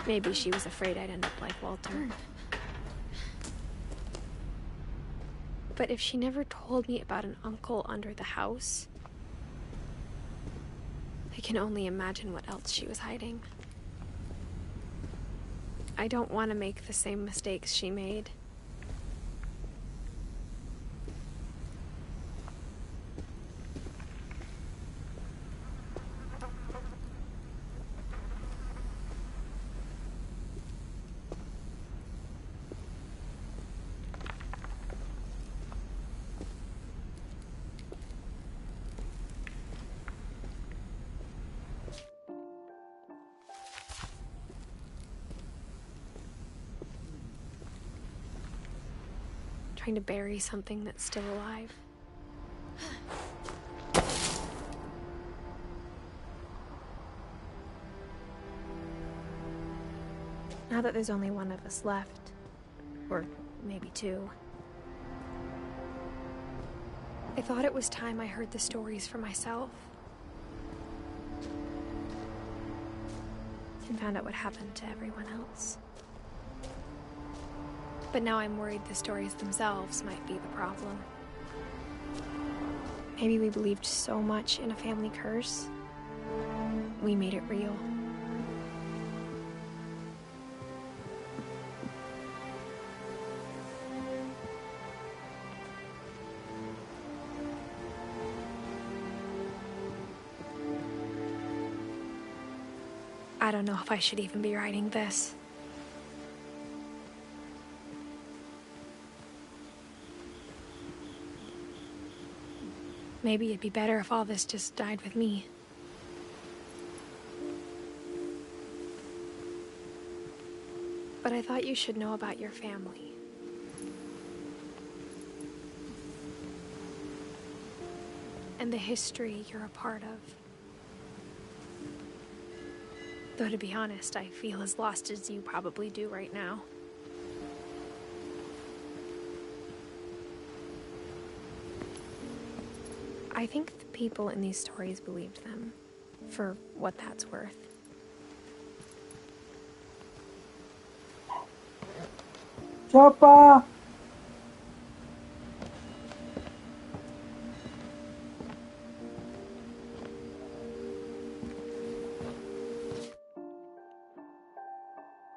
Maybe she was afraid I'd end up like Walter. But if she never told me about an uncle under the house, I can only imagine what else she was hiding. I don't want to make the same mistakes she made. Trying to bury something that's still alive. Now that there's only one of us left, or maybe two, I thought it was time I heard the stories for myself and found out what happened to everyone else. But now I'm worried the stories themselves might be the problem. Maybe we believed so much in a family curse, we made it real. I don't know if I should even be writing this. Maybe it'd be better if all this just died with me. But I thought you should know about your family. And the history you're a part of. Though to be honest, I feel as lost as you probably do right now. I think the people in these stories believed them, for what that's worth. Chapa!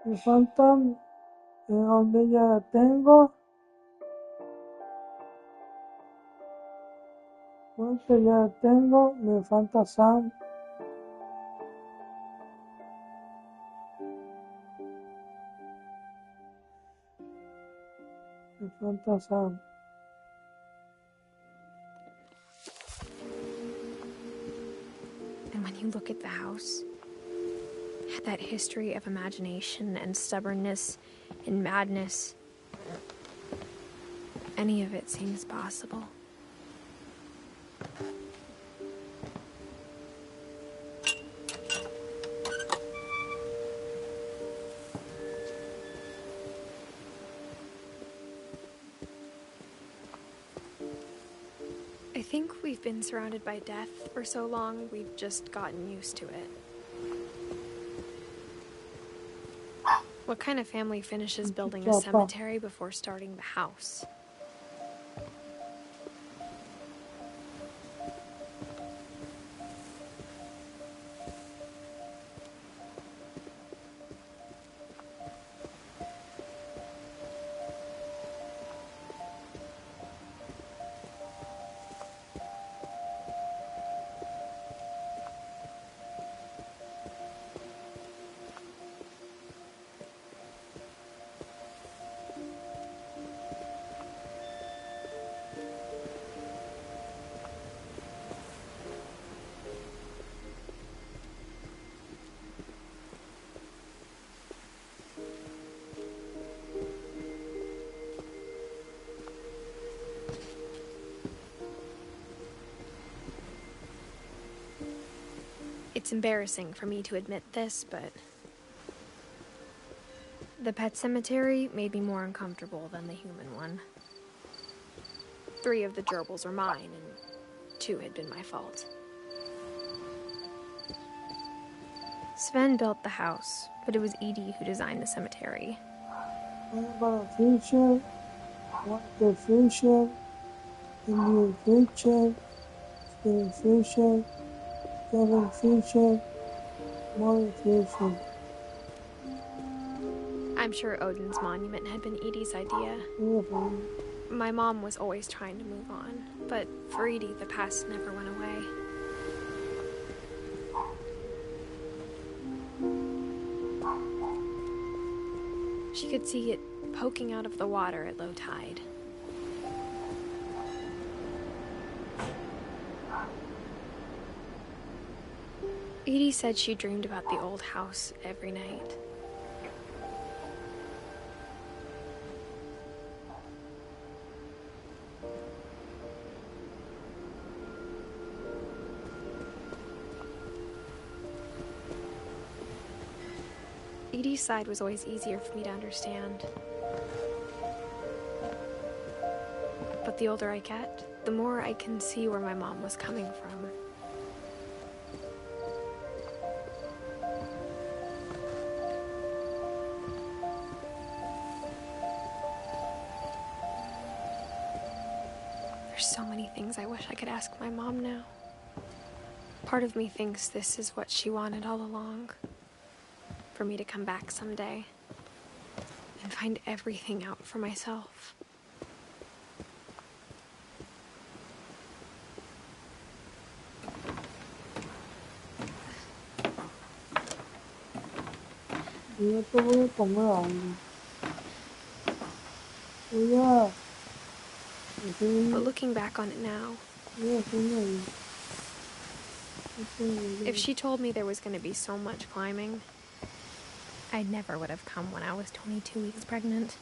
Me faltan donde ya tengo. Pues ya tengo, me falta Sam. Me falta Sam. And when you look at the house, that history of imagination and stubbornness and madness, any of it seems possible. I think we've been surrounded by death for so long, we've just gotten used to it. What kind of family finishes building a cemetery before starting the house? It's embarrassing for me to admit this, but the pet cemetery made me more uncomfortable than the human one. 3 of the gerbils are mine, and 2 had been my fault. Sven built the house, but it was Edie who designed the cemetery. Barbara Fincher, Walter Fincher, Indian Fincher, Steven Fincher, Kevin Fincher, Molly Fincher. I'm sure Odin's monument had been Edie's idea. My mom was always trying to move on, but for Edie, the past never went away. She could see it poking out of the water at low tide. Edie said she dreamed about the old house every night. Edie's side was always easier for me to understand. But the older I get, the more I can see where my mom was coming from. There's so many things I wish I could ask my mom now. Part of me thinks this is what she wanted all along. For me to come back someday and find everything out for myself. But looking back on it now, if she told me there was going to be so much climbing, I never would have come when I was 22 weeks pregnant.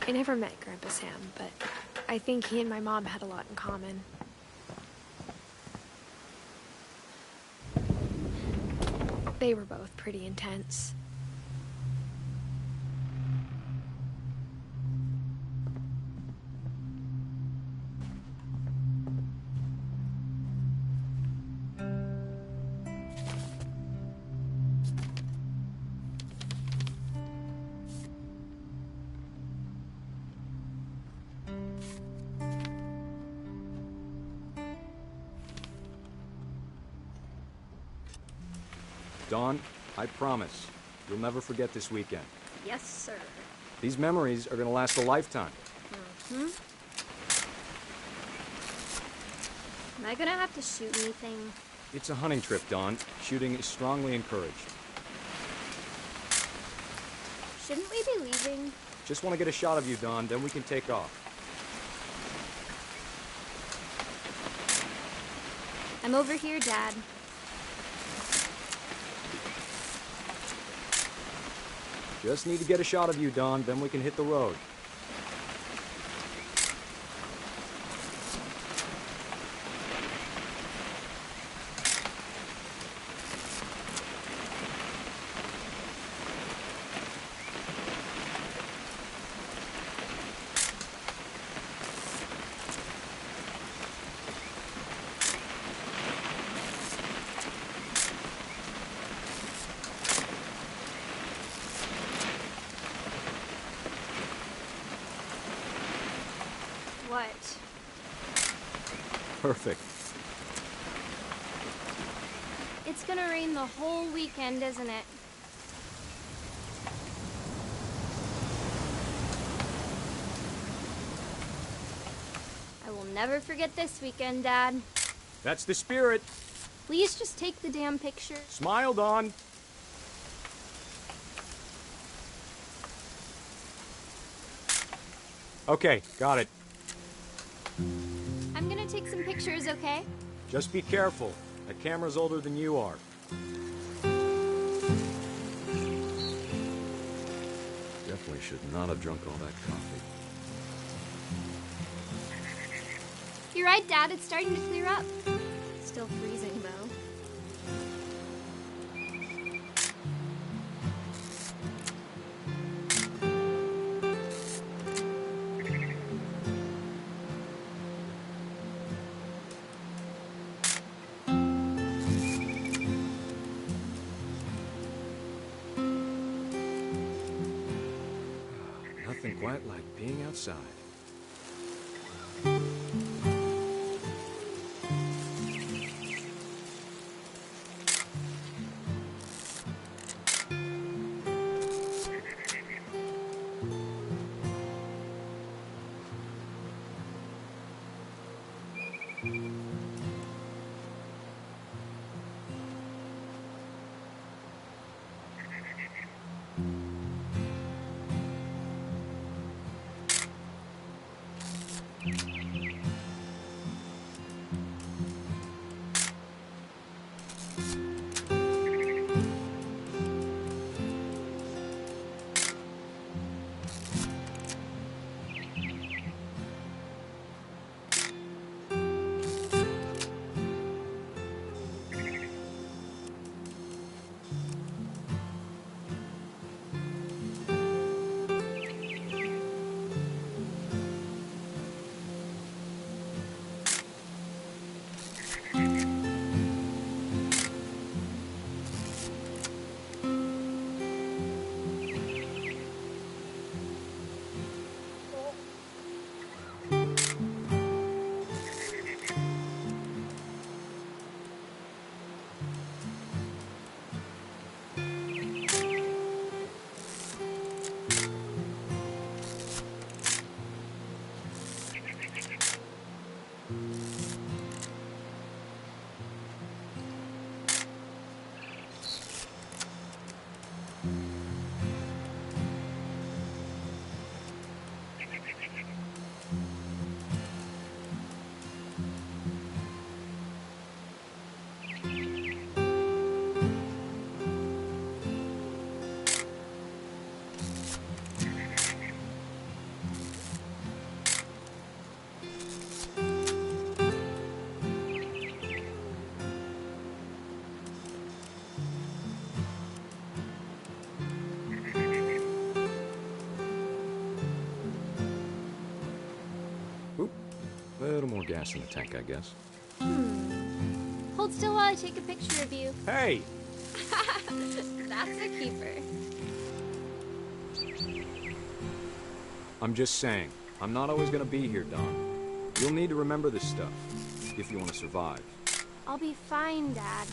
I never met Grandpa Sam, but I think he and my mom had a lot in common. They were both pretty intense. Dawn, I promise, you'll never forget this weekend. Yes, sir. These memories are gonna last a lifetime. Am I gonna have to shoot anything? It's a hunting trip, Dawn. Shooting is strongly encouraged. Shouldn't we be leaving? Just want to get a shot of you, Dawn, then we can take off. I'm over here, Dad. Just need to get a shot of you, Dawn, then we can hit the road. What? Perfect. It's gonna rain the whole weekend, isn't it? I will never forget this weekend, Dad. That's the spirit. Please just take the damn picture. Smile, Dawn. Okay, got it. pictures okay? Just be careful. That camera's older than you are. Definitely should not have drunk all that coffee. You're right, Dad. It's starting to clear up. Still freezing, though. Nothing quite like being outside. A little more gas in the tank, I guess. Hold still while I take a picture of you. Hey! That's a keeper. I'm just saying, I'm not always gonna be here, Don. You'll need to remember this stuff, if you want to survive. I'll be fine, Dad.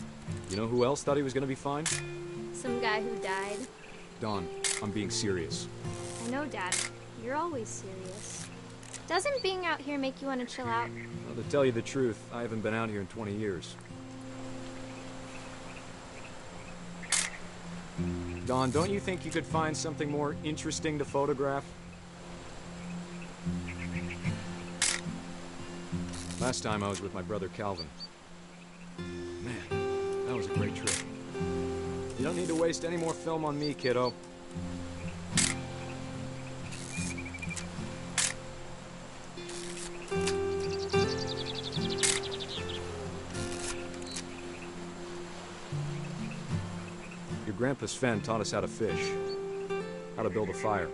You know who else thought he was gonna be fine? Some guy who died. Don, I'm being serious. I know, Dad. You're always serious. Doesn't being out here make you want to chill out? Well, to tell you the truth, I haven't been out here in 20 years. Don, don't you think you could find something more interesting to photograph? Last time I was with my brother Calvin. Man, that was a great trip. You don't need to waste any more film on me, kiddo. Your grandpa Sven taught us how to fish, how to build a fire.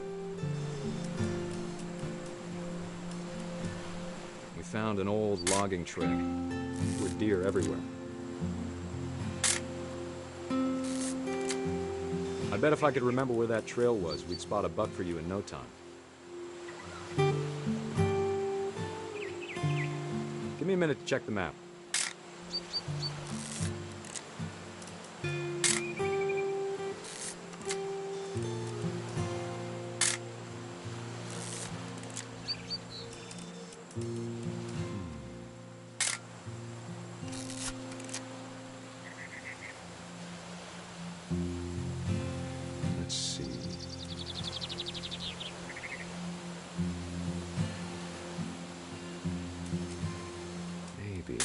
We found an old logging trail with deer everywhere. I bet if I could remember where that trail was, we'd spot a buck for you in no time. Give me a minute to check the map. Let's see. Maybe.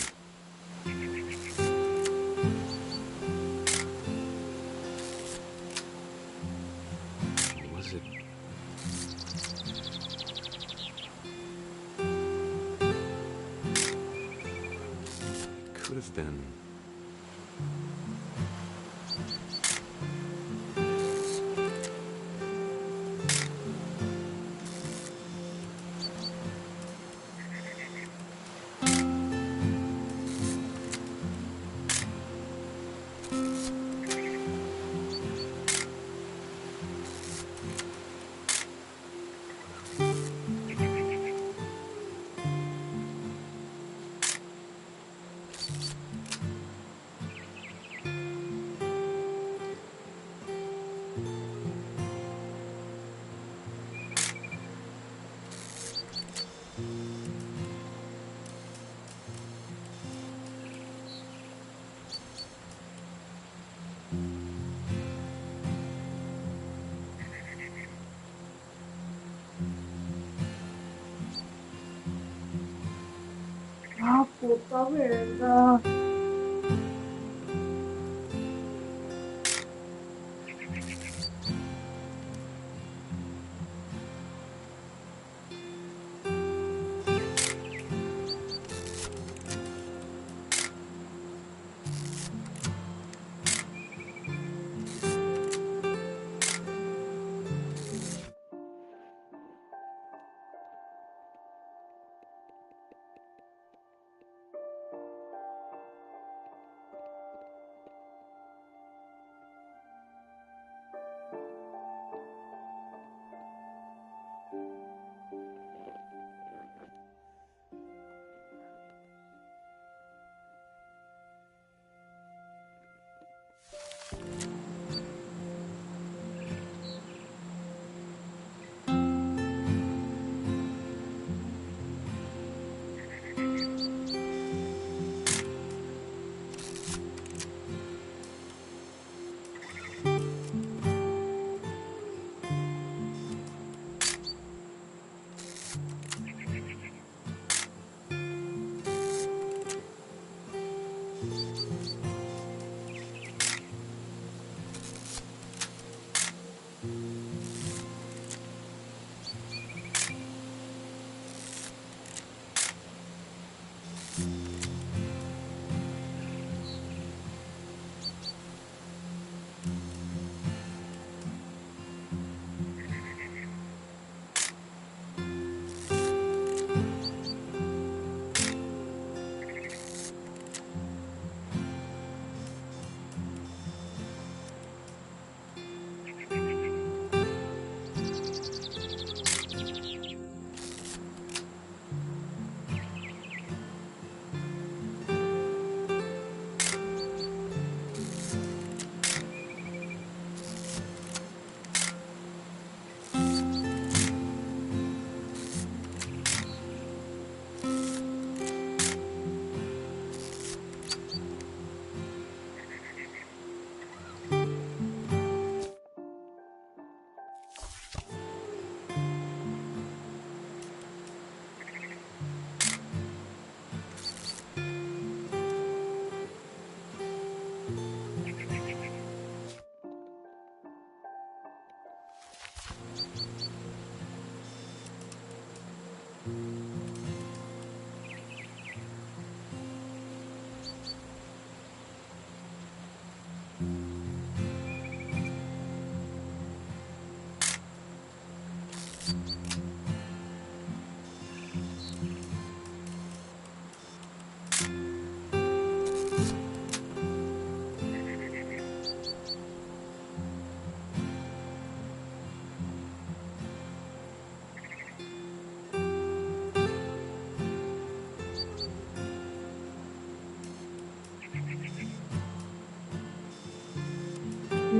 could have been. Ah, puta verga.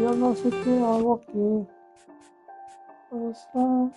Yo no sé qué hago aquí. O sea,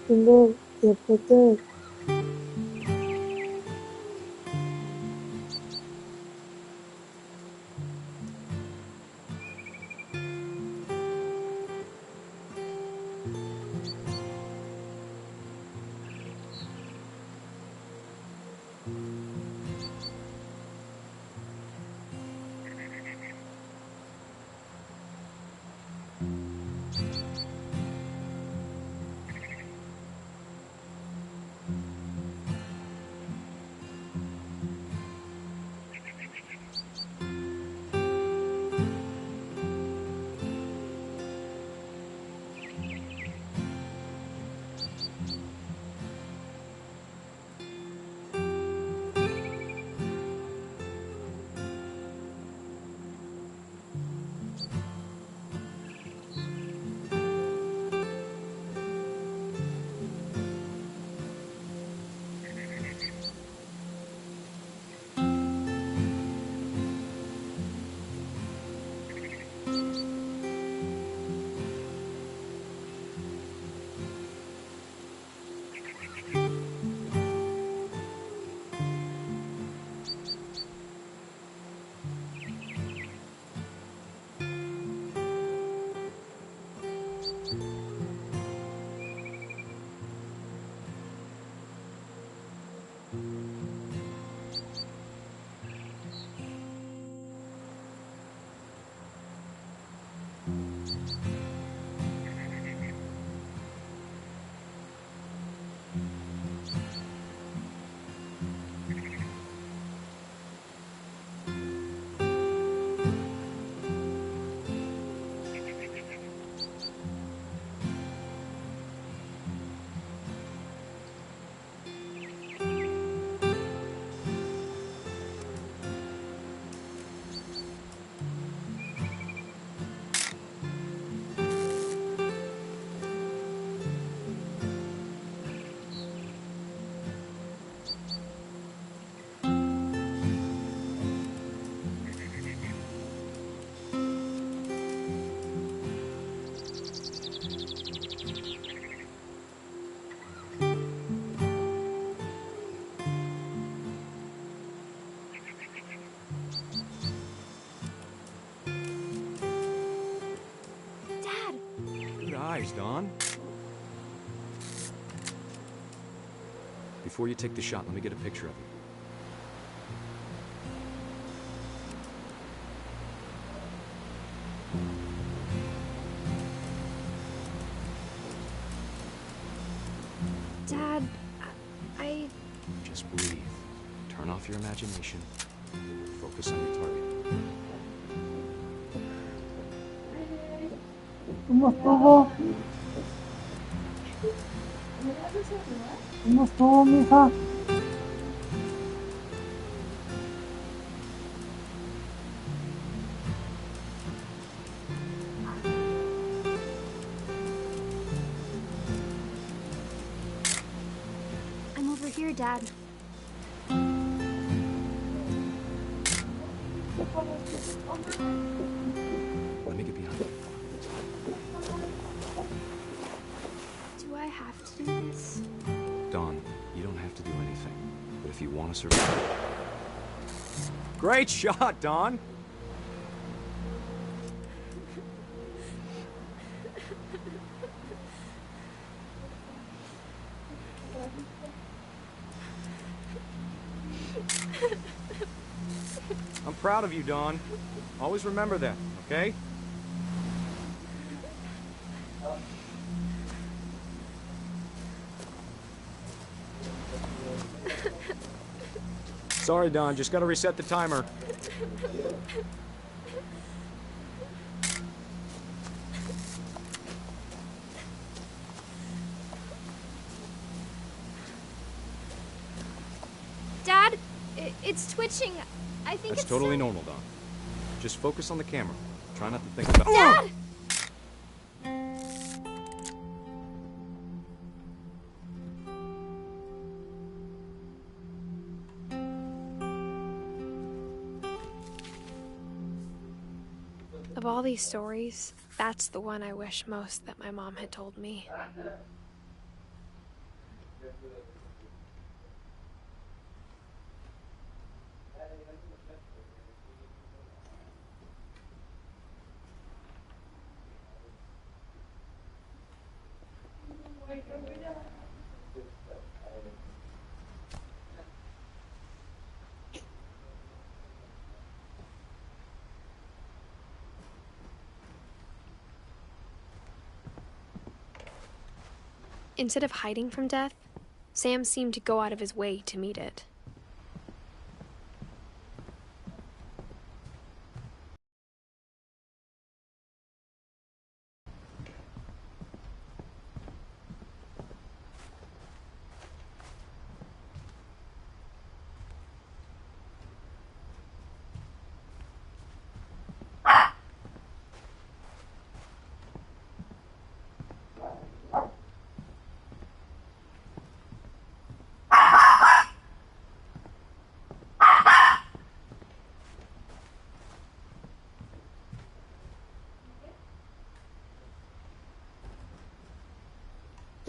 근데 예쁘대. eyes, Dawn. Before you take the shot, let me get a picture of you. Dad, I... Just breathe. Turn off your imagination. Focus on your target. ¿Cómo estuvo? ¿Cómo estuvo, mija? I'm over here, Dad. Let me get behind you. Do I have to do this? Dawn, you don't have to do anything. But if you want to survive... Great shot, Dawn! I'm proud of you, Dawn. Always remember that, okay? Sorry, Dawn. Just gotta reset the timer. Dad, it's twitching. I think That's it's totally so... normal, Dawn. Just focus on the camera. Try not to think about... Dad! Of all these stories, that's the one I wish most that my mom had told me. Instead of hiding from death, Sam seemed to go out of his way to meet it.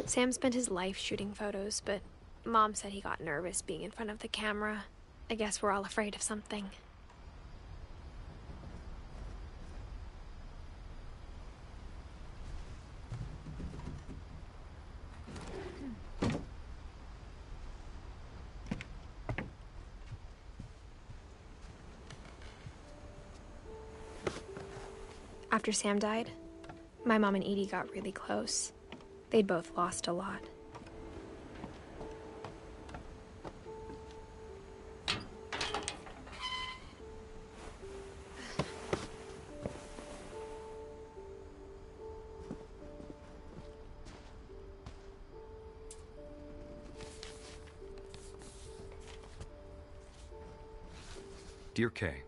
Sam spent his life shooting photos, but Mom said he got nervous being in front of the camera. I guess we're all afraid of something. After Sam died, my mom and Edie got really close. They'd both lost a lot. Dear Kay,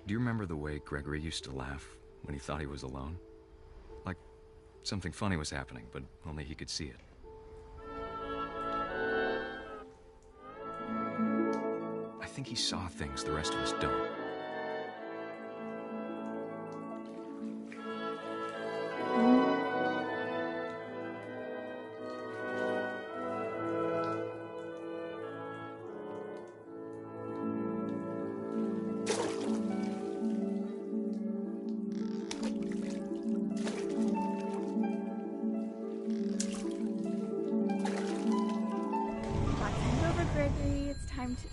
do you remember the way Gregory used to laugh when he thought he was alone? Like something funny was happening, but only he could see it. I think he saw things the rest of us don't. Gregory, it's time to...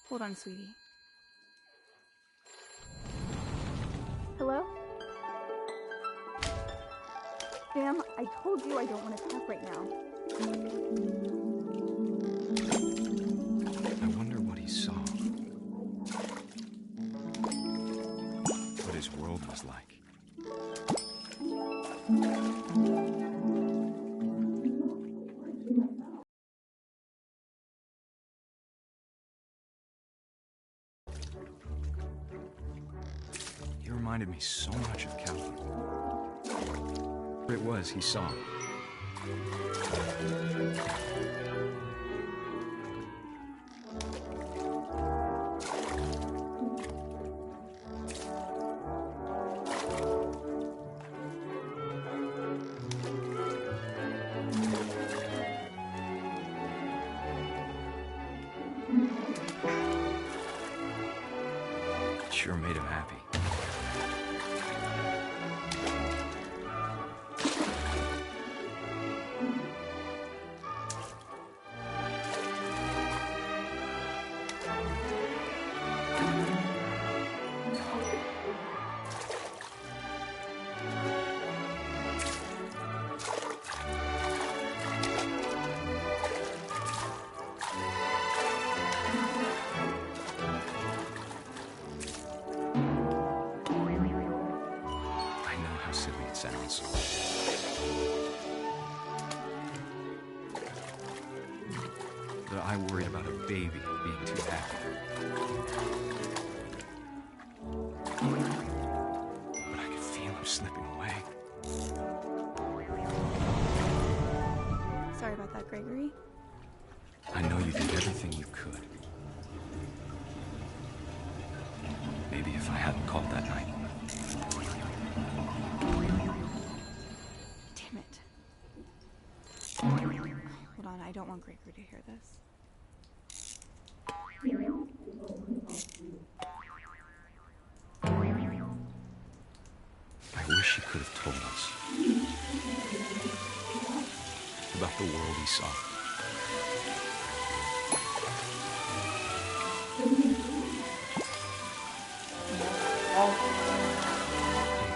Hold on, sweetie. Hello? Sam, I told you I don't want to talk right now. I wonder what he saw. What his world was like. He reminded me so much of Calvin. It was he saw. Sure made him happy. Silly it sounds. But I worried about a baby being too happy. But I could feel him slipping away. Sorry about that, Gregory. I know you did everything you could. Maybe if I hadn't called that night. Damn it. Hold on, I don't want Gregory to hear this. I wish he could have told us about the world he saw.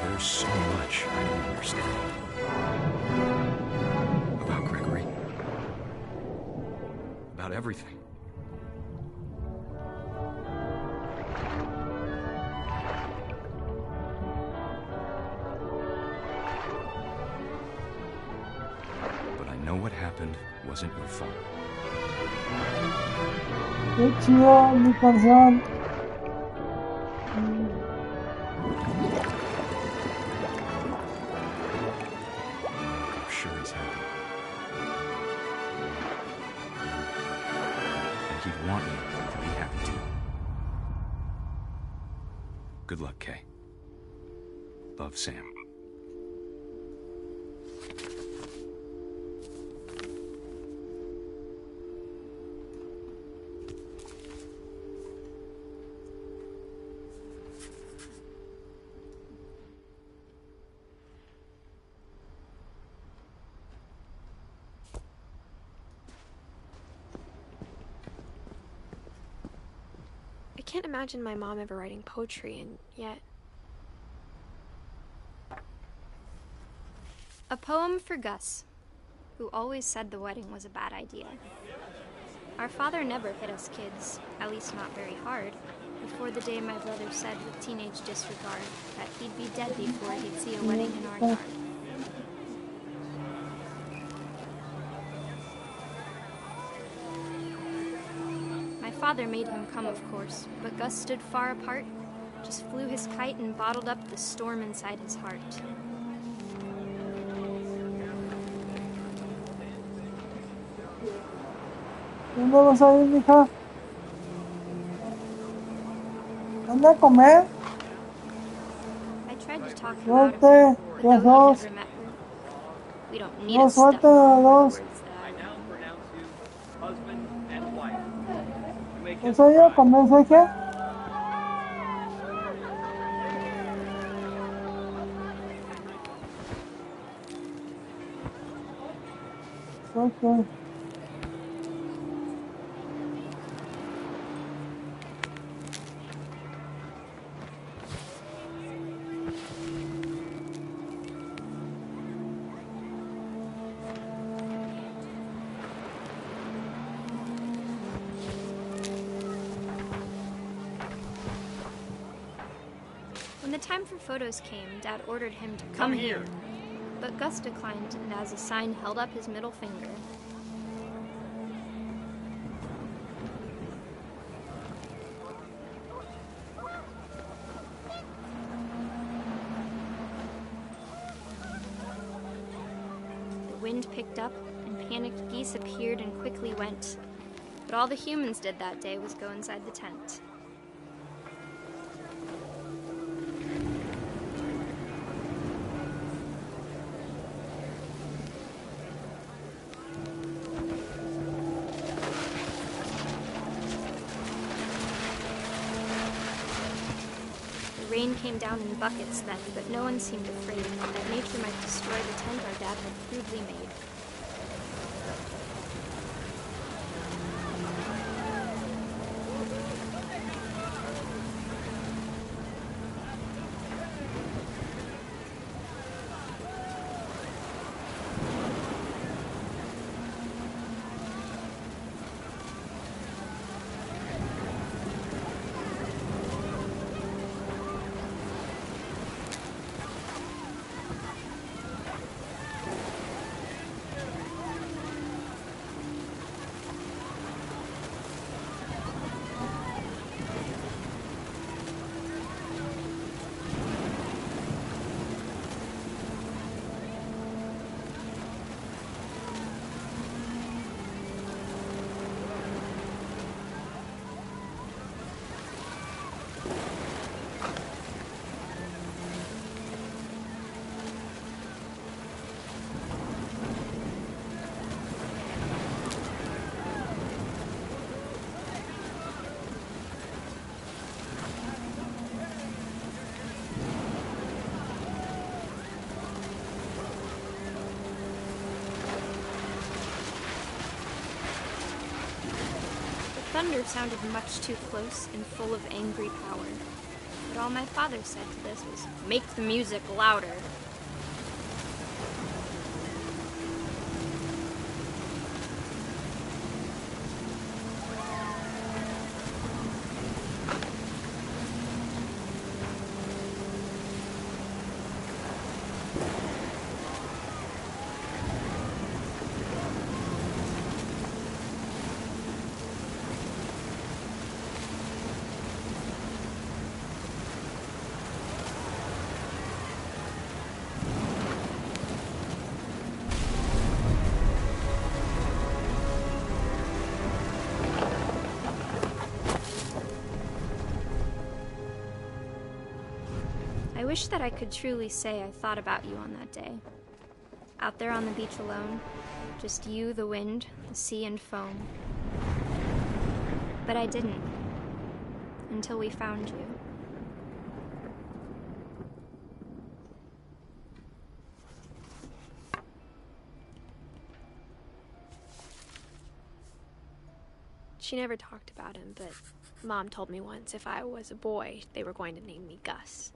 There's so much I don't understand about Gregory, about everything. But I know what happened wasn't your fault. Qué chido mi canción. I'm sure he's happy. And he'd want you to be happy too. Good luck, Kay. Love, Sam. I can't imagine my mom ever writing poetry, and yet... A poem for Gus, who always said the wedding was a bad idea. Our father never hit us kids, at least not very hard, before the day my brother said with teenage disregard that he'd be dead before he'd see a wedding in our yard. My father made him come, of course, but Gus stood far apart, just flew his kite and bottled up the storm inside his heart. ¿Dónde vas a ir, mija? ¿Dónde a comer? I tried to talk him out of Suerte, it, but los though dos. he'd never met her, we don't need No, a stuff suerte a los dos. words that I now pronounce you husband and wife. You may kiss ¿Vas a ir a the bride. comer, Sergio? Suerte. time for photos came, Dad ordered him to come here. But Gus declined and as a sign held up his middle finger. The wind picked up and panicked geese appeared and quickly went. But all the humans did that day was go inside the tent. The rain came down in buckets then, but no one seemed afraid that nature might destroy the tent our dad had crudely made. Thunder sounded much too close and full of angry power. But all my father said to this was, "Make the music louder." I wish that I could truly say I thought about you on that day. Out there on the beach alone, just you, the wind, the sea, and foam. But I didn't, until we found you. She never talked about him, but Mom told me once if I was a boy, they were going to name me Gus.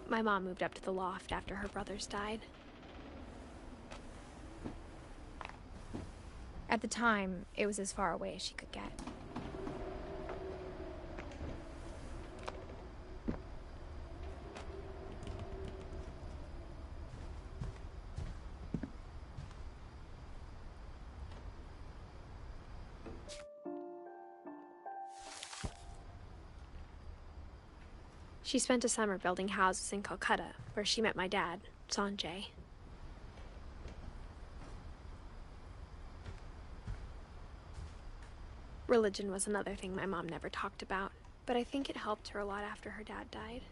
My mom moved up to the loft after her brothers died. At the time, it was as far away as she could get. She spent a summer building houses in Calcutta, where she met my dad, Sanjay. Religion was another thing my mom never talked about, but I think it helped her a lot after her dad died.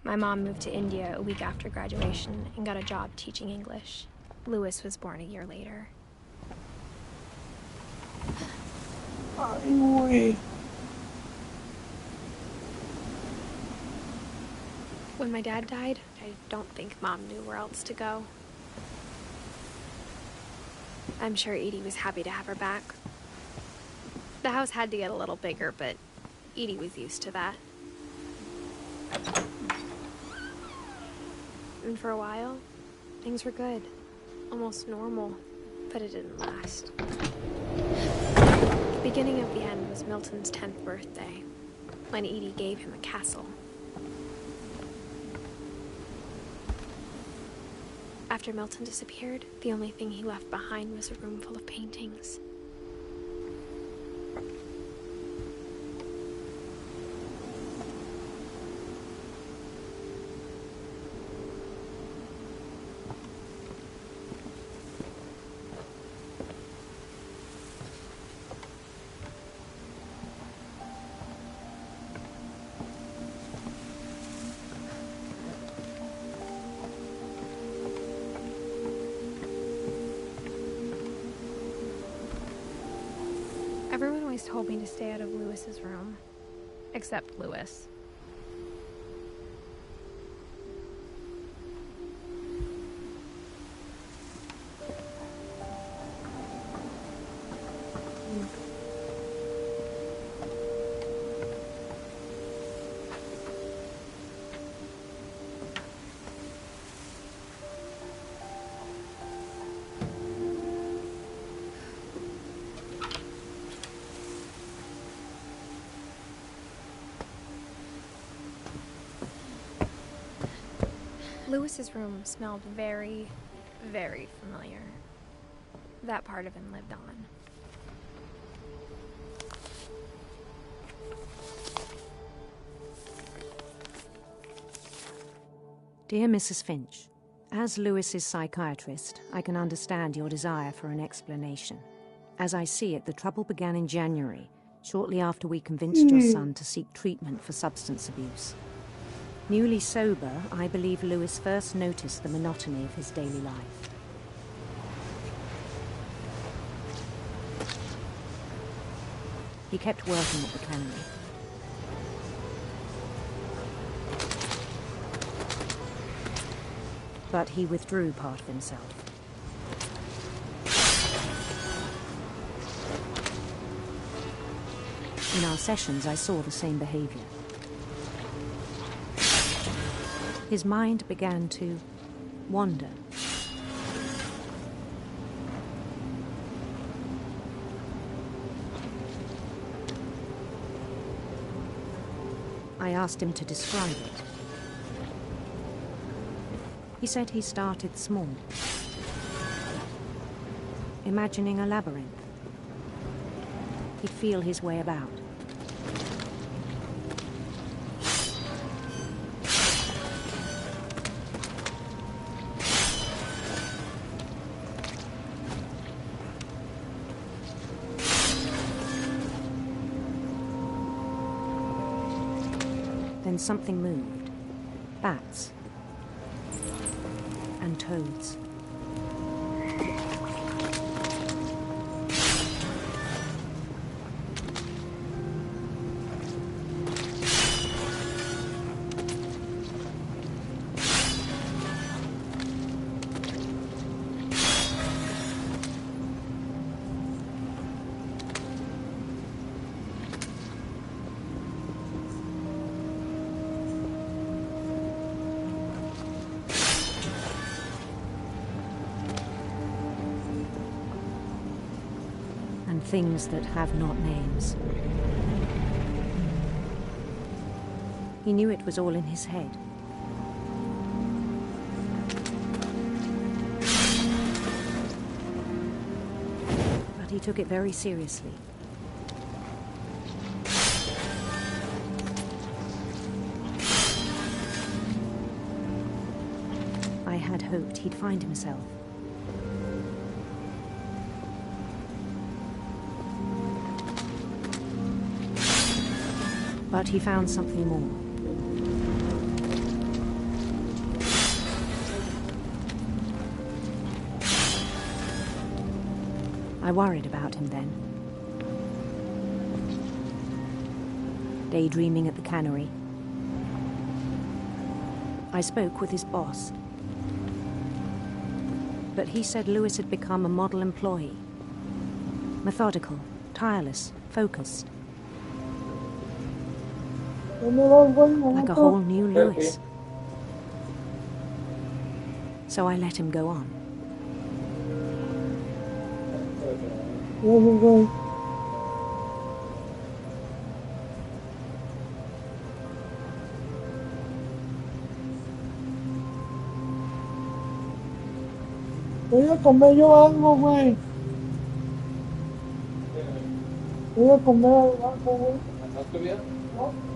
My mom moved to India a week after graduation and got a job teaching English. Lewis was born a year later. Ay, güey. When When my dad died, I don't think Mom knew where else to go. I'm sure Edie was happy to have her back. The house had to get a little bigger, but Edie was used to that. And for a while, things were good. Almost normal, but it didn't last. The beginning of the end was Milton's 10th birthday, when Edie gave him a castle. After Milton disappeared, the only thing he left behind was a room full of paintings. Everyone always told me to stay out of Lewis's room, except Lewis. Lewis's room smelled very, very familiar. That part of him lived on. Dear Mrs. Finch, as Lewis's psychiatrist, I can understand your desire for an explanation. As I see it, the trouble began in January, shortly after we convinced your son to seek treatment for substance abuse. Newly sober, I believe Lewis first noticed the monotony of his daily life. He kept working at the cannery. But he withdrew part of himself. In our sessions, I saw the same behavior. His mind began to wander. I asked him to describe it. He said he started small, imagining a labyrinth. He'd feel his way about. Then something moved. Bats. And toads. Things that have not names. He knew it was all in his head. But he took it very seriously. I had hoped he'd find himself. But he found something more. I worried about him then. Daydreaming at the cannery. I spoke with his boss. But he said Lewis had become a model employee. Methodical, tireless, focused. Like a whole new Lewis. So I let him go on. Voy a comer yo algo, güey. Voy a comer algo, güey. ¿Has comido? ¿No?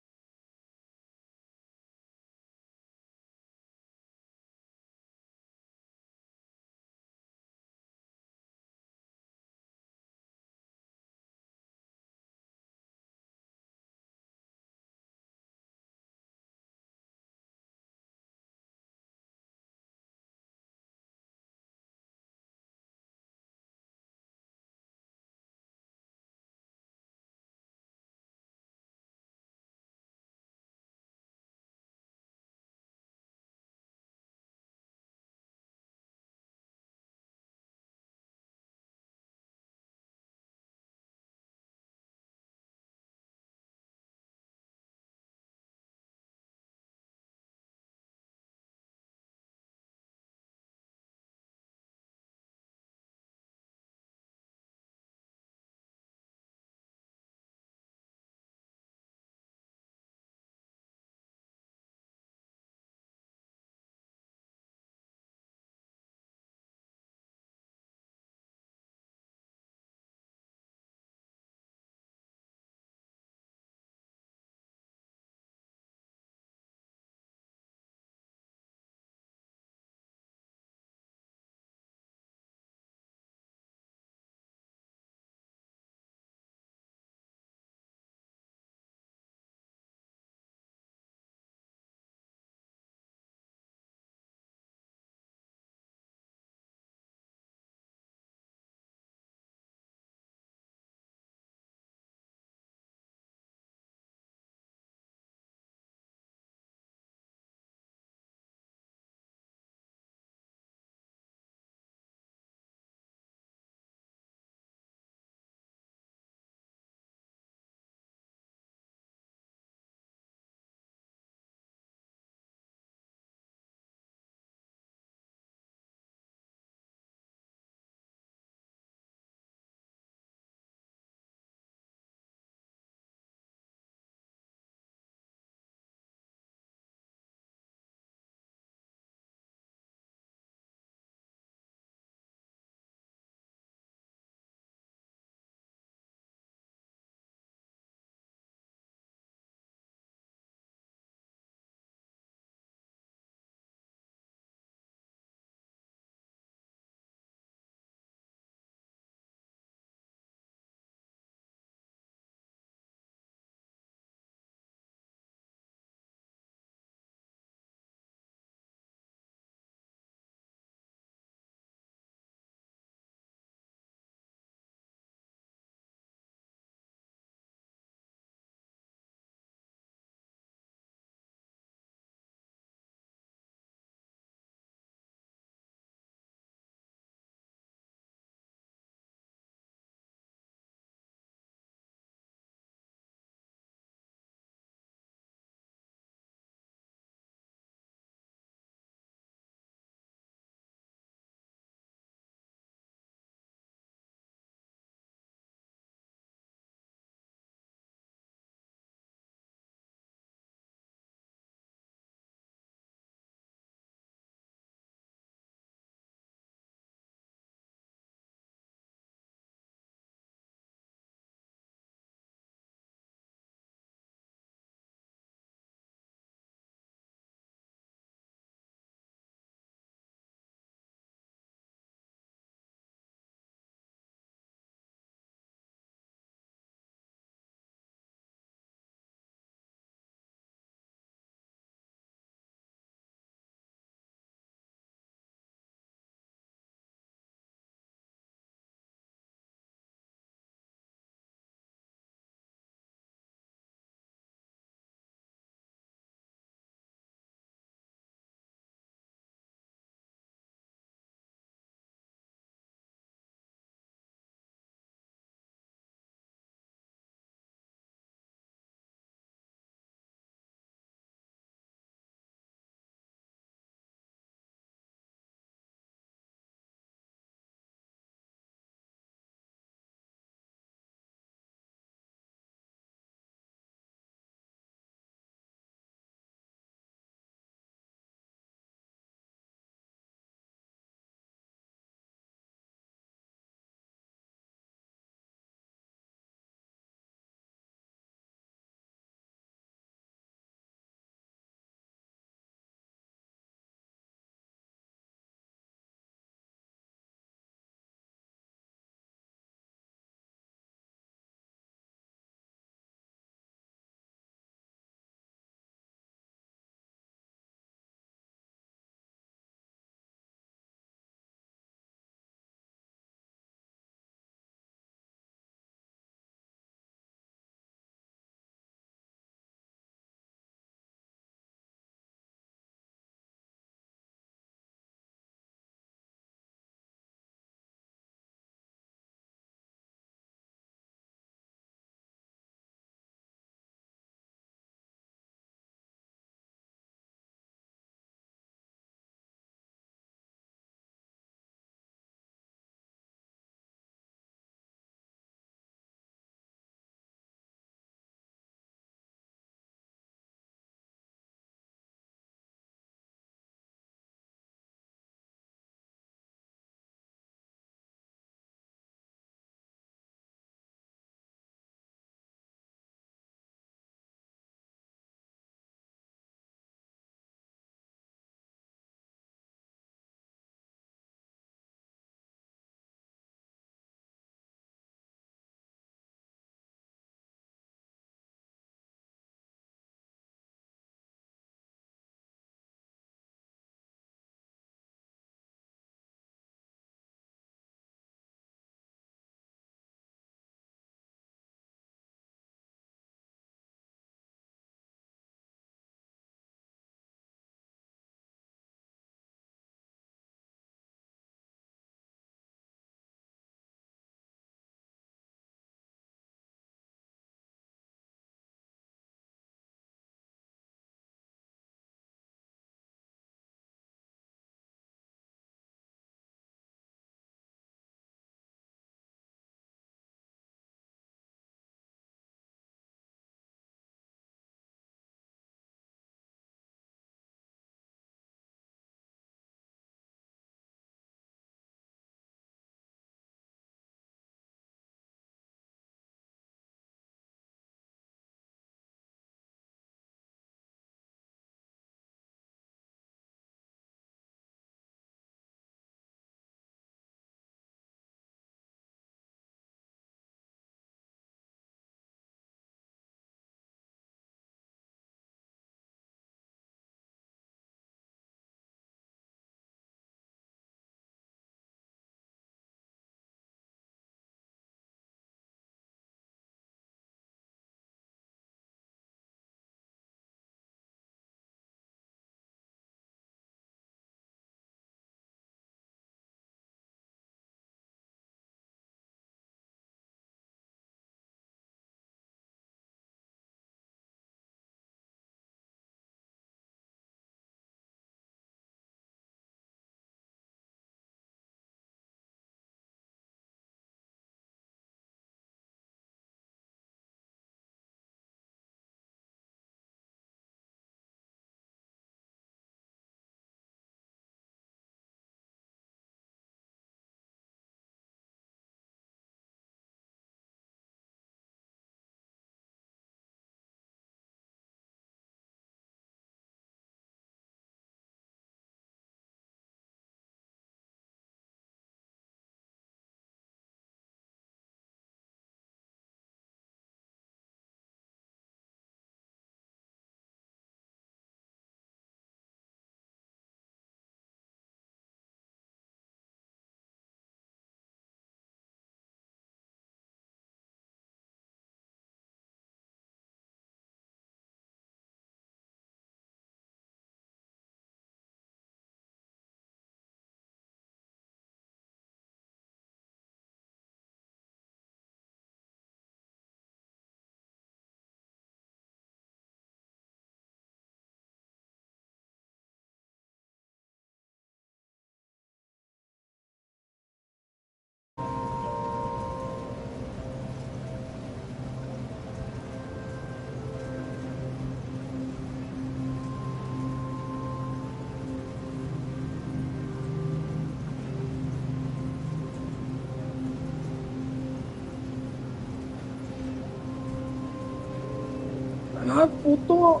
Ah, puto.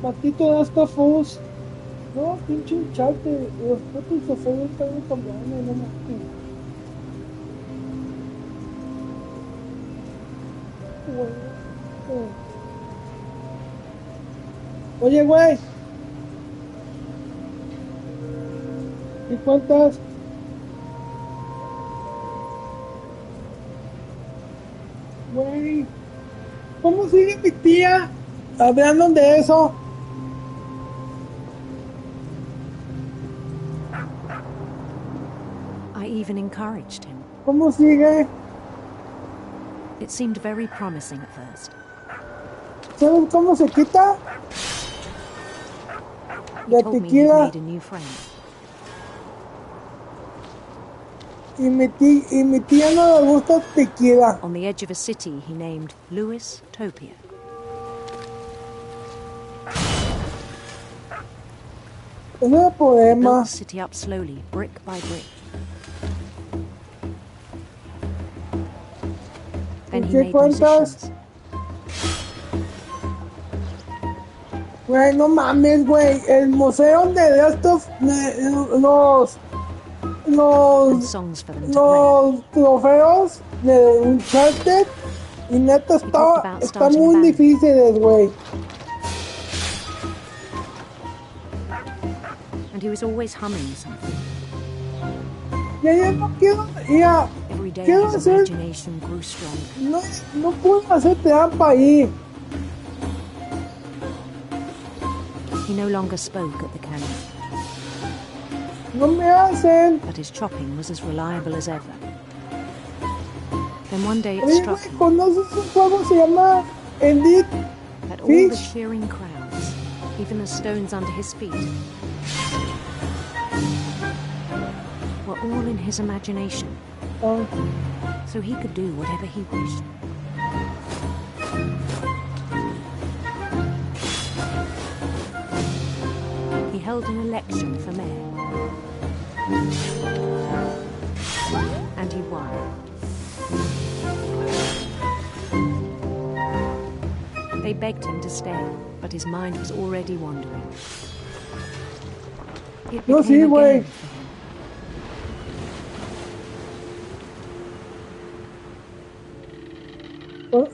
Matito de esta fus. No, pinche chate. Los putos de fuego están muy cabrones, no mames. Oye, güey. ¿Y cuántas? Güey. ¿Cómo sigue mi tía? Hablando de eso. I even encouraged him. ¿Cómo sigue? It seemed very promising at first. ¿Sabes cómo se quita? He La told me he'd tequila. made a new friend. Y mi tía no le gusta tequila. On the edge of a city he named Louis Topia. Es un poema. Built the city up slowly, brick by brick. Then he ¿Qué made cuentas? musicians. Güey, no mames, güey. El museo de estos, And los songs for them to play. los trofeos de Uncharted y neta talked about está starting a muy band. difíciles, güey. And he was always humming something. Ya no quiero, ya, Every day quiero his hacer, imagination grew stronger. no puedo hacer trampa ahí. He no longer spoke at the cannon, No me hacen. but his chopping was as reliable as ever. Then one day it Oye, struck güey, him ¿conoces un juego se llama Edith? that all the Finch. cheering crowds, even the stones under his feet, were all in his imagination, Ah, so he could do whatever he wished. He held an election for mayor, and he won. They begged him to stay, but his mind was already wandering. It No, became sí, a güey. game for him.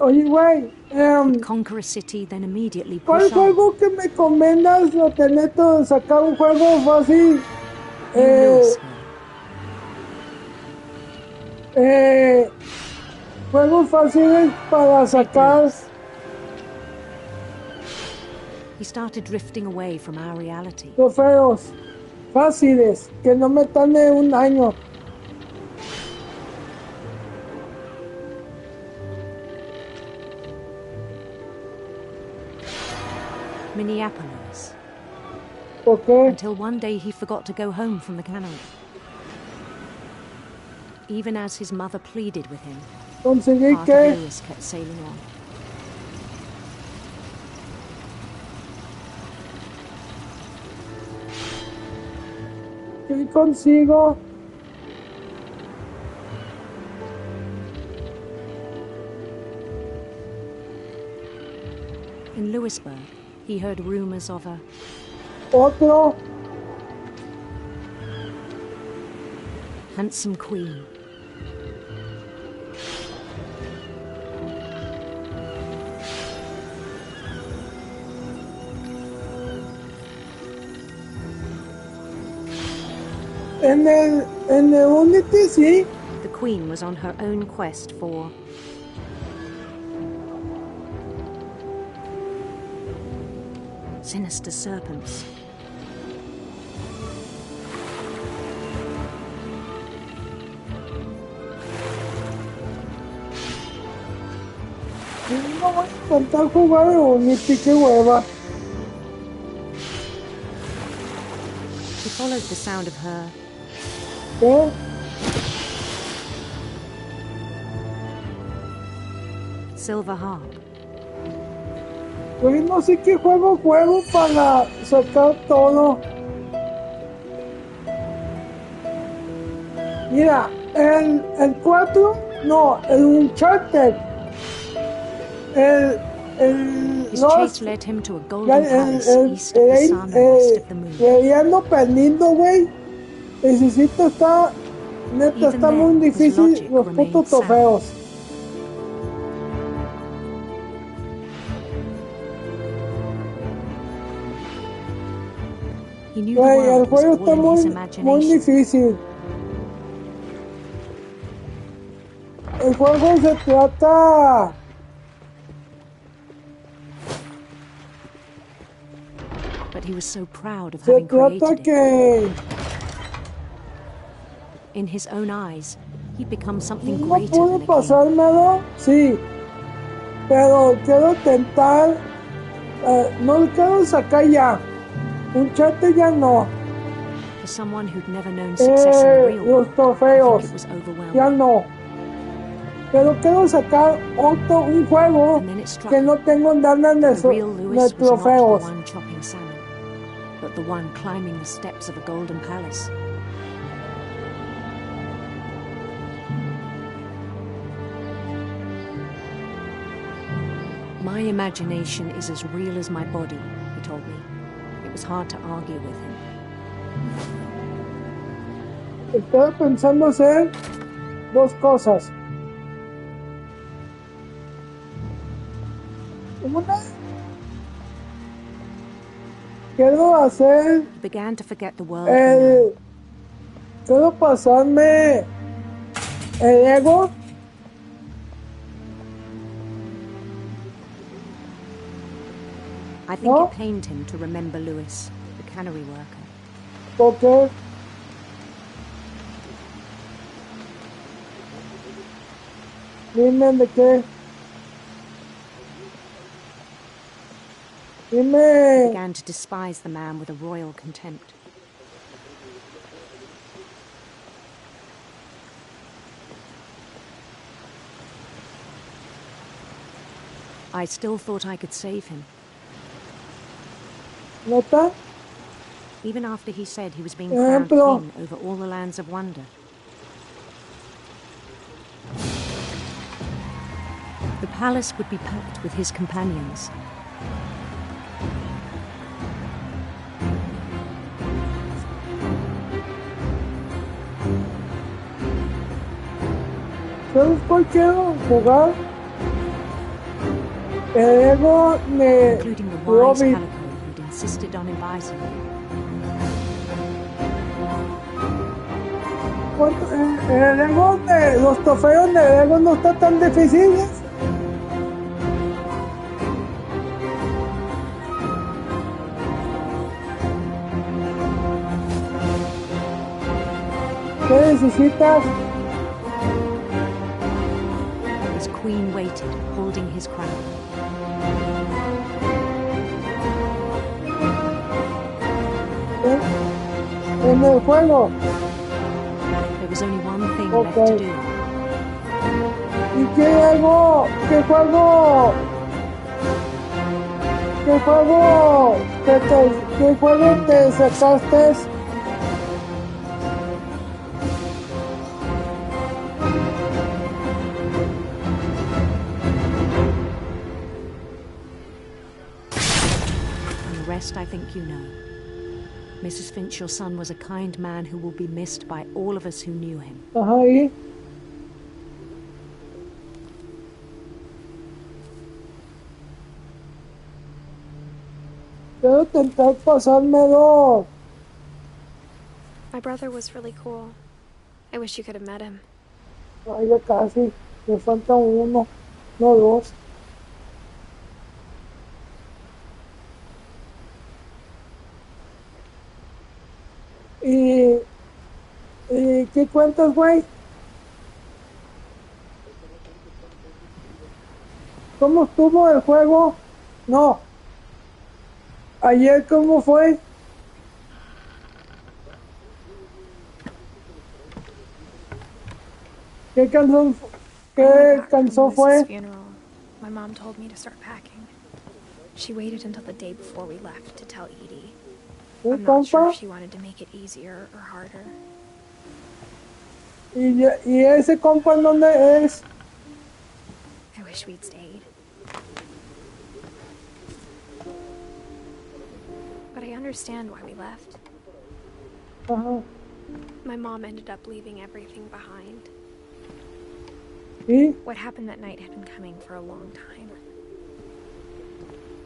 Oye, güey, He'd conquer a city, then immediately ¿cuál push on. juego que me comendas? No te neto sacar un juego fácil. New Louisville. Juegos fáciles para sacar He started drifting away from our reality. trofeos. Fáciles, que no me tarde un año. Minneapolis. ¿Por qué? Until one day he forgot to go home from the cannery. Even as his mother pleaded with him, Conseguí part of que Lewis kept sailing on. consigo. In Louisburg, he heard rumors of a Otro. handsome queen. En el Unity sí. The queen was on her own quest for sinister serpents. No voy a intentar jugar el Unity, qué hueva. She followed the sound of her ¿Qué? silver harp. Pues no sé qué juego para sacar todo. Mira, el 4 No, el Uncharted. His No, chase led him to a golden palace east of the sun and west of the moon. ya ando perdiendo, güey. Necesito estar... Neta, Even está muy then, his difícil logic los remained putos sound. trofeos. He knew the Güey, el world was juego all está in his muy imagination. difícil. El juego se trata... But he was so proud of Se having trata created it. que... In his own eyes, he'd become something No greater puedo than a king. pasármelo, sí. Pero quiero tentar... no lo quiero sacar ya. Uncharted ya no. For someone who'd never known success in the real Los world, I trofeos. think it was overwhelming. Ya no. Pero quiero sacar un juego And then it struck que him no tengo nada that the real de Lewis was not the trofeos. one chopping salmon, but the one climbing the steps of a golden palace. My imagination is as real as my body, he told me. It was hard to argue with him. Estaba pensando hacer dos cosas. Una, quiero hacer He began to forget the world we know. quiero pasarme el ego. I think No. it pained him to remember Lewis, the cannery worker. Porque dime de qué. He Dime. began to despise the man with a royal contempt. I still thought I could save him, ¿Neta? even after he said he was being crowned Pero- king over all the lands of wonder. The palace would be packed with his companions. ¿Sabes cuál quiero jugar? El ego de Including the wise Robbie. Calico who'd insisted on inviting me. El ego de los trofeos de ego no está tan difíciles. ¿Qué necesitas? His queen waited, holding his crown. En el juego. There was only one thing Okay. left to do. ¿Y qué juego? ¿Qué juego? ¿Qué juego? ¿Qué juego te sacaste? And the rest I think you know. Mrs. Finch, your son was a kind man who will be missed by all of us who knew him. Ajá, ahí. Quiero intentar pasármelo. My brother was really cool. I wish you could have met him. Ay, ya casi. Me falta uno, no dos. ¿Y qué cuentas, güey? ¿Cómo estuvo el juego? No. Ayer, ¿cómo fue? ¿Qué canción, qué canción fue? Funeral. My mom told me to start packing. She waited until the day before we left to tell Edie. ¿Qué I'm not sure compa? if she wanted to make it easier or harder. ¿Y ese compa en dónde es? I wish we'd stayed. But I understand why we left. Ajá. My mom ended up leaving everything behind. ¿Y? What happened that night had been coming for a long time.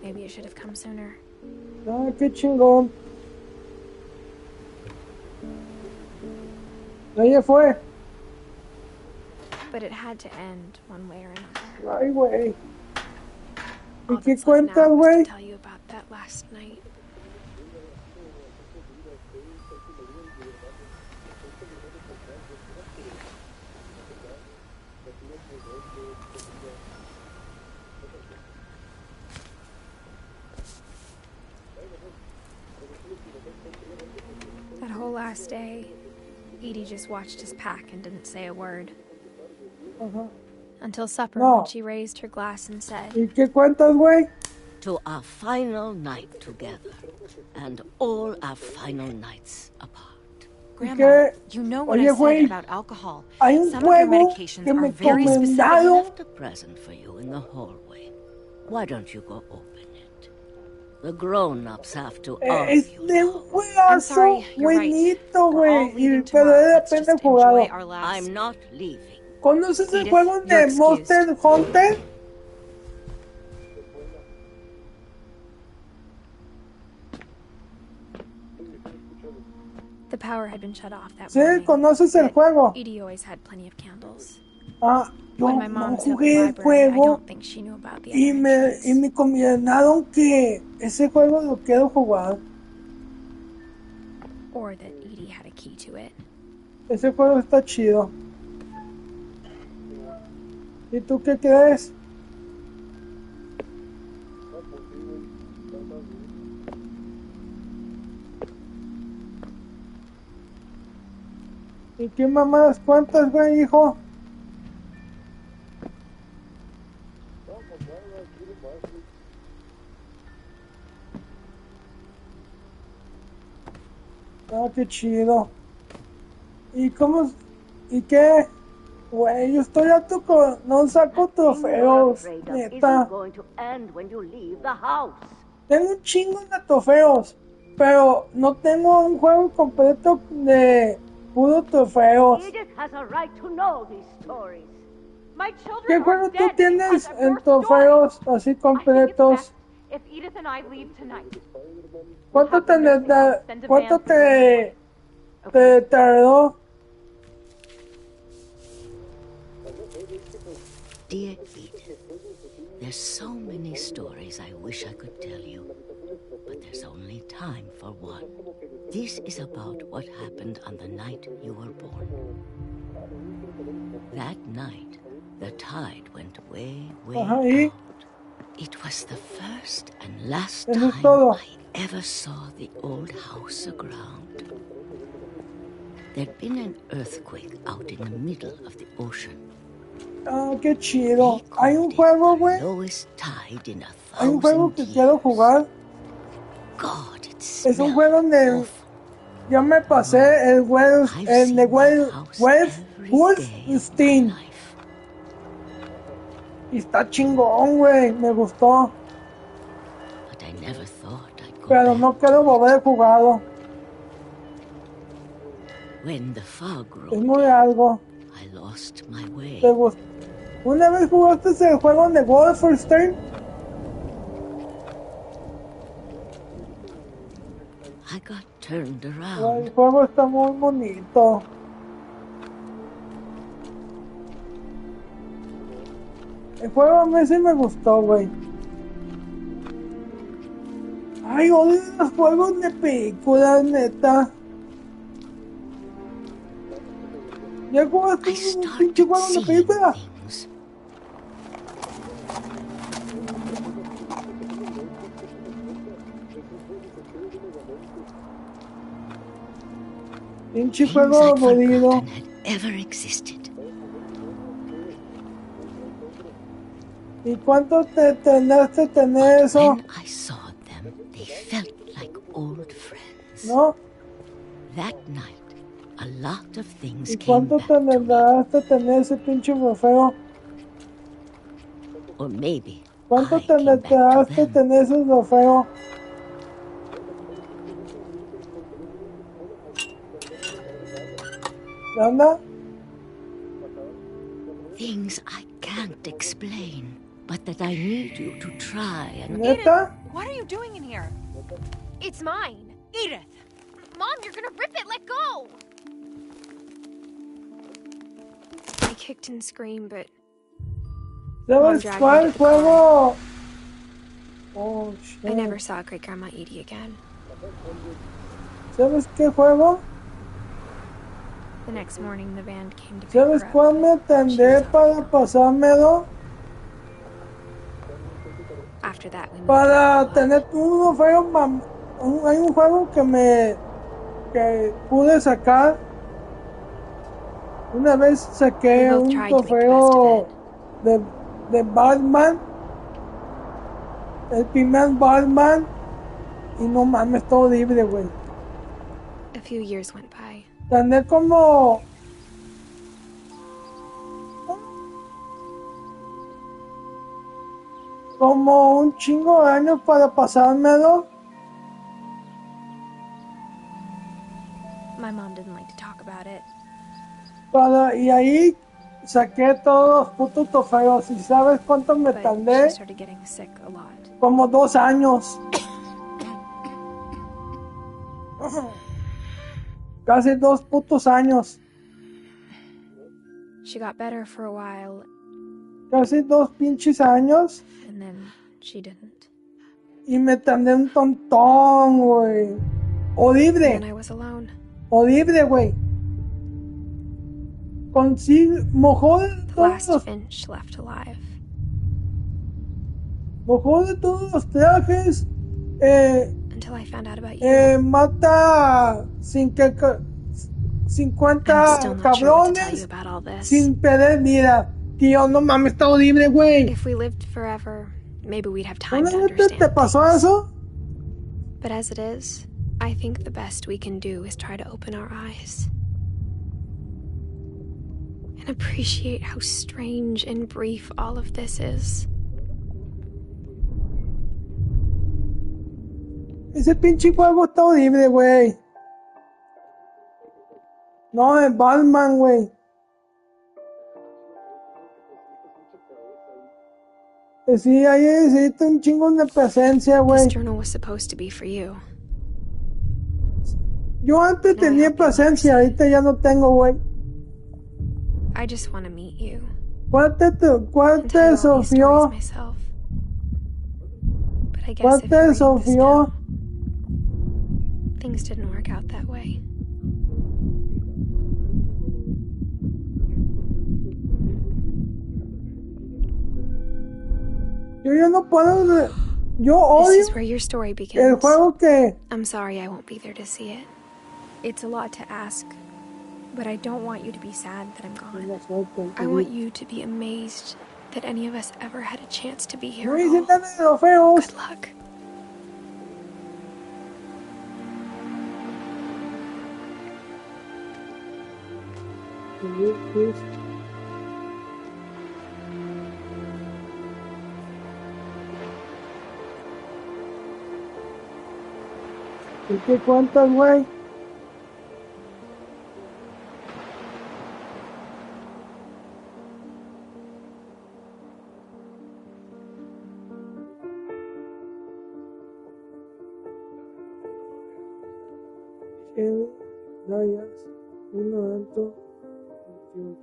Maybe it should have come sooner. Ah, qué chingón. Ella fue. But it had to end one way or another. Ay, güey. ¿Y All qué that's left cuentas, now is güey? to tell you about that last night. That whole last day, Edie just watched us pack and didn't say a word. Ajá. Until supper, No. when she raised her glass and said, ¿Y qué cuentas, güey? To our final night together, and all our final nights apart. ¿Y Grandma, qué? you know what Oye, I said güey, about alcohol. hay un Some of your juego medications que me are very I specific. recomendaron. left a present for you in the hallway. Why don't you go open it? The grown-ups have to Es argue de un now. juegazo I'm sorry, you're right. buenito, We're all güey. leaving Pero tomorrow. de Let's repente just jugado. enjoy our lives. I'm not leaving. ¿Conoces el Edith, juego you're de excused. Monster Hunter? the power had been shut off that Sí, morning. ¿conoces el but juego? Edie always had plenty of candles. Ah, yo When my no mom was at the jugué el library, I juego don't think she knew about the y other me entries. recomendaron que ese juego lo quiero jugar. Or that Edie had a key to it. Ese juego está chido. ¿Y tú qué crees? ¿Y qué mamadas cuántas, güey, hijo? Ah, qué chido. ¿Y cómo? ¿Y qué? Güey, yo estoy harto con... No saco trofeos, neta. Going to end when you leave the house. Tengo un chingo de trofeos, pero no tengo un juego completo de puro trofeos. Edith has a right to know these stories. My children ¿Qué are juego tú dead tienes because of en your story. trofeos así I think it's completos? best if Edith and I leave tonight. ¿Cuánto te, We'll have the nursing home send a cuánto van for you. te tardó? Dear Edith, there's so many stories I wish I could tell you, but there's only time for one. This is about what happened on the night you were born. That night, the tide went way, way Ajá, ¿y? out. It was the first and last Eso es time todo. I ever saw the old house aground. There'd been an earthquake out in the middle of the ocean. Ah, qué chido. They Hay un called it juego, the güey. lowest tide in Hay un juego 1,000 que years. quiero jugar. God, it Es un smelled juego donde awful. ya me pasé el Wells, I've el seen de that house every day of Wolfenstein. my life. Y está chingón, güey. Me gustó. But I never thought I'd go Pero back no to quiero it. volver a jugarlo. When the fog Es rolled muy in, algo. I lost my way. ¿Te gustó? ¿Una vez jugaste el juego de Wolfenstein? I got turned El around. juego está muy bonito. El juego a mí sí me gustó, güey. Ay, odio los juegos de películas, neta. ¿Ya jugaste I un pinche started juego de seeing película? things. Pinche Things juego I'd aburrido. forgotten had ever existed. ¿Y cuánto te tardaste en tener eso? When I saw them, they felt like old friends. ¿No? That night, a lot of things ¿Y came cuánto back te to me. tardaste tener ese pinche trofeo? Or maybe ¿Cuánto I te came back to tardaste them. tener ese trofeo? ¿Qué onda? Things I can't explain, but that I need you to try and... ¿Neta? What are you doing in here? It's mine. Edith! Mom, you're gonna rip it. Let go. I kicked and screamed, but ¿Sabes dragged me cuál to the juego? Oh, I never shit. saw Great Grandma Edie again. ¿Sabes qué juego? The next morning, the band came to pick ¿Sabes her up. cuál me tendré para pasármelo? After that, we moved Para to tener un trofeo, hay un juego que pude sacar. Una vez saqué We both un tried to make the best trofeo of de Batman, el primer Batman, y no mames, todo libre, güey. A few years went by. Tendré como un chingo de años para pasármelo. My mom didn't like to talk about it. Y ahí saqué todos los putos trofeos. ¿Y sabes cuánto me But tardé? she started getting sick a lot. Como 2 años. Casi 2 putos años. She got better for a while, Casi 2 pinches años. and then she didn't. Y me tardé un tontón, güey. And Horrible. then I was alone. Horrible, güey. Mejor de The todos last los, Finch left alive. mejor de todos los trajes. Until I found out about you. Mata I'm still 50 not sure what to tell you cabrones about all this. sin perder vida. Tío, no mames, está horrible, güey. If we lived forever, maybe we'd have time ¿Una to vez understand te pasó things. eso? But as it is, I think the best we can do is try to open our eyes. And appreciate how strange and brief all of this is. Ese pinche juego está horrible, güey. No, es Batman, güey. Sí, ahí necesita un chingo de presencia, This güey. journal was supposed to be for you. Yo antes No, I tenía hope you presencia, understand. ahorita ya no tengo, güey. I just want to meet you. ¿Cuál te And tell you all these sofrió? stories myself. But I guess ¿Cuál if you te read this sofrió? now, things didn't work out that way. Yo ya no puedo. Yo This odio is where your story el begins. juego que. I'm sorry I won't be there to see it. It's a lot to ask, but I don't want you to be sad that I'm gone. I want you to be amazed that any of us ever had a chance to be here No at hice all. nada de trofeos. Good luck. ¿Y qué cuentas, güey? Dayas, 1928.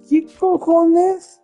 ¿Qué cojones?